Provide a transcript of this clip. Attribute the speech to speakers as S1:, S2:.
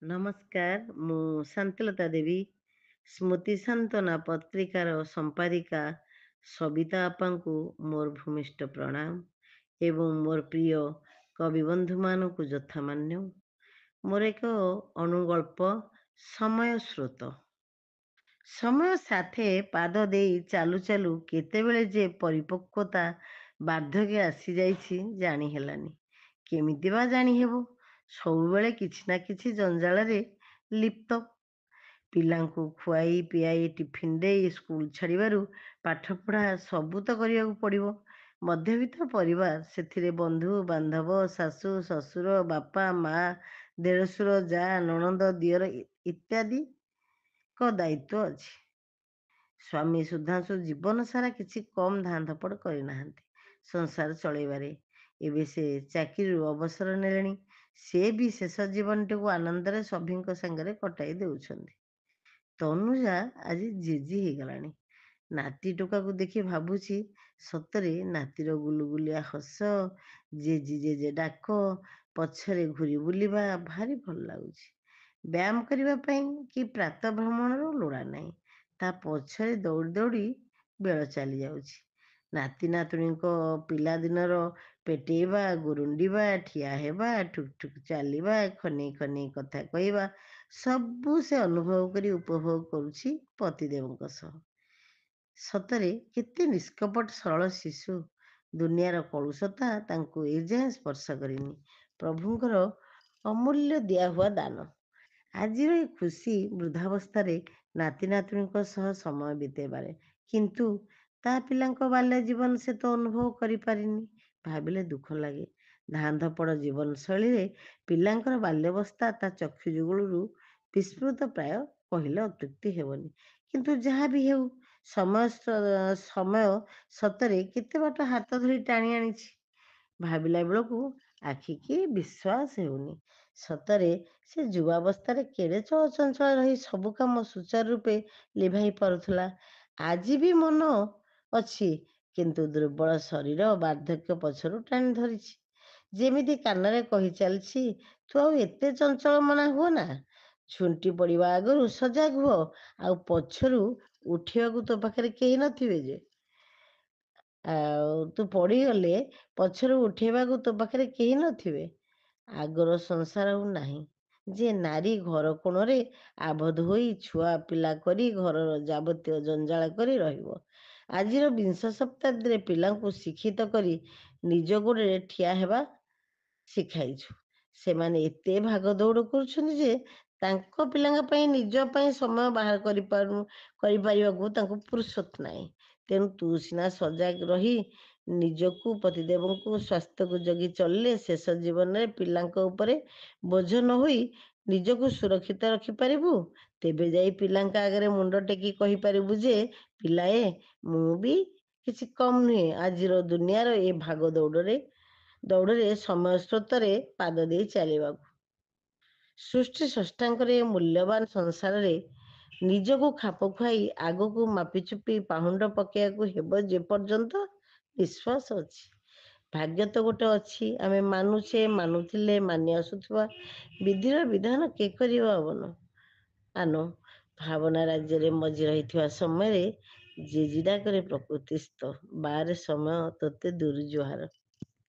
S1: ନମସ୍କାର। ମୁଁ ଶାନ୍ତିଲତା ଦେବୀ ସ୍ମୃତି ସାନ୍ତନା ପତ୍ରିକାର ସମ୍ପାଦିକା ସବିତା ଆପାଙ୍କୁ ମୋର ଭୂମିଷ୍ଠ ପ୍ରଣାମ ଏବଂ ମୋର ପ୍ରିୟ କବି ବନ୍ଧୁମାନଙ୍କୁ ଯଥାମାନ୍ୟ। ମୋର ଏକ ଅନୁଗଳ୍ପ ସମୟ ସ୍ରୋତ। ସମୟ ସାଥେ ପାଦ ଦେଇ ଚାଲୁ ଚାଲୁ କେତେବେଳେ ଯେ ପରିପକ୍ୱତା ବାର୍ଦ୍ଧକ୍ୟ ଆସିଯାଇଛି ଜାଣି ହେଲାନି। କେମିତି ବା ଜାଣି ହେବ? ସବୁବେଳେ କିଛି ନା କିଛି ଜଞ୍ଜାଳରେ ଲିପ୍ତ। ପିଲାଙ୍କୁ ଖୁଆଇ ପିଆଇ ଟିଫିନ୍ ଦେଇ ସ୍କୁଲ ଛାଡ଼ିବାରୁ ପାଠପଢ଼ା ସବୁ ତ କରିବାକୁ ପଡ଼ିବ। ମଧ୍ୟବିତ୍ତ ପରିବାର, ସେଥିରେ ବନ୍ଧୁ ବାନ୍ଧବ, ଶାଶୁ ଶ୍ୱଶୁର, ବାପା ମା, ଦେଢ଼ଶୁର, ଯା, ନଣନ୍ଦ, ଦିଅର ଇତ୍ୟାଦିଙ୍କ ଦାୟିତ୍ୱ ଅଛି। ସ୍ୱାମୀ ସୁଧାଂଶୁ ଜୀବନ ସାରା କିଛି କମ୍ ଧାଁ ଧପଡ଼ କରିନାହାନ୍ତି ସଂସାର ଚଳେଇବାରେ। ଏବେ ସେ ଚାକିରିରୁ ଅବସର ନେଲେଣି। ସେ ବି ଶେଷ ଜୀବନଟିକୁ ଆନନ୍ଦରେ ସଭିଙ୍କ ସାଙ୍ଗରେ କଟାଇ ଦେଉଛନ୍ତି। ତନୁଜା ଆଜି ଜେଜି ହେଇଗଲାଣି। ନାତି ଟୋକାକୁ ଦେଖି ଭାବୁଛି, ସତରେ ନାତିର ଗୁଲୁଗୁଲିଆ ହସ, ଜେଜି ଜେଜେ ଡାକ, ପଛରେ ଘୁରି ବୁଲିବା ଭାରି ଭଲ ଲାଗୁଛି। ବ୍ୟାୟାମ କରିବା ପାଇଁ କି ପ୍ରାତଃ ଭ୍ରମଣର ଲୋଡ଼ା ନାହିଁ। ତା ପଛରେ ଦୌଡ଼ି ଦୌଡ଼ି ବେଳ ଚାଲି ଯାଉଛି। ନାତି ନାତୁଣୀଙ୍କ ପିଲାଦିନର ପେଟେଇବା, ଗୁରୁଣ୍ଡିବା, ଠିଆ ହେବା, ଠୁକ୍ ଠୁକ୍ ଚାଲିବା, ଖନେଇ ଖନେଇ କଥା କହିବା ସବୁ ସେ ଅନୁଭବ କରି ଉପଭୋଗ କରୁଛି ପତିଦେବଙ୍କ ସହ। ସତରେ କେତେ ନିଷ୍କପଟ ସରଳ ଶିଶୁ। ଦୁନିଆର କଳୁଷତା ତାଙ୍କୁ ଏଯାଏଁ ସ୍ପର୍ଶ କରିନି। ପ୍ରଭୁଙ୍କର ଅମୂଲ୍ୟ ଦିଆହୁଆ ଦାନ। ଆଜିର ଏ ଖୁସି ବୃଦ୍ଧାବସ୍ଥାରେ ନାତି ନାତୁଣୀଙ୍କ ସହ ସମୟ ବିତେଇବାରେ, କିନ୍ତୁ ତା ପିଲାଙ୍କ ବାଲ୍ୟ ଜୀବନ ସେ ତ ଅନୁଭବ କରିପାରିନି। ଭାବିଲେ ଦୁଃଖ ଲାଗେ। ଧାଁ ଧପଡ଼ ଜୀବନଶୈଳୀରେ ପିଲାଙ୍କର ବାଲ୍ୟାବସ୍ଥା ତା ଚକ୍ଷୁ ଯୁଗଳରୁ ବିସ୍ମୃତ ପ୍ରାୟ କହିଲେ ଅତ୍ୟୁକ୍ତି ହେବନି। କିନ୍ତୁ ଯାହା ବି ହେଉ, ସମୟ ସତରେ କେତେ ବାଟ ହାତ ଧରି ଟାଣି ଆଣିଛି। ଭାବିଲା ବେଳକୁ ଆଖିକି ବିଶ୍ୱାସ ହେଉନି। ସତରେ ସେ ଯୁବାବସ୍ଥାରେ କେଡ଼େ ଚଳଚଞ୍ଚଳ ରହି ସବୁ କାମ ସୁଚାରୁ ରୂପେ ଲିଭାଇ ପାରୁଥିଲା। ଆଜି ବି ମନ ଅଛି, କିନ୍ତୁ ଦୁର୍ବଳ ଶରୀର ବାର୍ଦ୍ଧକ୍ୟ ପଛରୁ ଟାଣି ଧରିଛି। ଯେମିତି କାନରେ କହି ଚାଲିଛି, ତୁ ଆଉ ଏତେ ଚଞ୍ଚଳ ମନା ହୁଅନା। ଝୁଣ୍ଟି ପଡ଼ିବା ଆଗରୁ ସଜାଗ ହୁଅ। ଆଉ ପଛରୁ ଉଠିବାକୁ ତୋ ପାଖରେ କେହି ନଥିବେ ଯେ। ତୁ ପଡ଼ିଗଲେ ପଛରୁ ଉଠେଇବାକୁ ତୋ ପାଖରେ କେହି ନଥିବେ। ଆଗର ସଂସାର ଆଉ ନାହିଁ ଯେ ନାରୀ ଘର କୋଣରେ ଆବଦ୍ଧ ହୋଇ ଛୁଆ ପିଲା କରି ଘରର ଯାବତୀୟ ଜଞ୍ଜାଳ କରି ରହିବ। ଆଜିର ବିଂଶ ଶତାବ୍ଦୀରେ ପିଲାଙ୍କୁ ଶିକ୍ଷିତ କରି ନିଜ ଗୋଡ଼ରେ ଠିଆ ହେବା ଶିଖାଇଛୁ। ସେମାନେ ଏତେ ଭାଗ ଦୌଡ଼ କରୁଛନ୍ତି ଯେ ତାଙ୍କ ପିଲାଙ୍କ ପାଇଁ ନିଜ ପାଇଁ ସମୟ ବାହାର କରିପାରିବାକୁ ତାଙ୍କୁ ଫୁରୁସତ ନାହିଁ। ତେଣୁ ତୁ ସିନା ସଜାଗ ରହି ନିଜକୁ, ପତିଦେବଙ୍କୁ, ସ୍ୱାସ୍ଥ୍ୟକୁ ଜଗି ଚଳିଲେ ଶେଷ ଜୀବନରେ ପିଲାଙ୍କ ଉପରେ ବୋଝ ନ ହୋଇ ନିଜକୁ ସୁରକ୍ଷିତ ରଖିପାରିବୁ। ତେବେ ଯାଇ ପିଲାଙ୍କ ଆଗରେ ମୁଣ୍ଡ ଟେକି କହିପାରିବୁ ଯେ, ପିଲାଏ, ମୁଁ ବି କିଛି କମ୍ ନୁହେଁ ଆଜିର ଦୁନିଆର ଏ ଭାଗ ଦୌଡ଼ରେ ସମୟ ସ୍ରୋତରେ ପାଦ ଦେଇ ଚାଲିବାକୁ। ସୃଷ୍ଟି ସ୍ରଷ୍ଟାଙ୍କର ଏ ମୂଲ୍ୟବାନ ସଂସାରରେ ନିଜକୁ ଖାପ ଖୁଆଇ ଆଗକୁ ମାପିଚୁପି ପାହୁଣ୍ଡ ପକେଇବାକୁ ହେବ ଯେପର୍ଯ୍ୟନ୍ତ ବିଶ୍ୱାସ ଅଛି। ଭାଗ୍ୟ ତ ଗୋଟେ ଅଛି, ଆମେ ମାନୁଛେ, ମାନୁଥିଲେ, ମାନି ଆସୁଥିବା। ବିଧିର ବିଧାନ କେ କରିବା ଅବନ। ଆନ ଭାବନା ରାଜ୍ୟରେ ମଜି ରହିଥିବା ସମୟରେ ଜେଜି ଡାକରେ ପ୍ରକୃତିସ୍ଥ। ବାରେ ସମୟ ତୋତେ ଦୂର ଜୁହାର।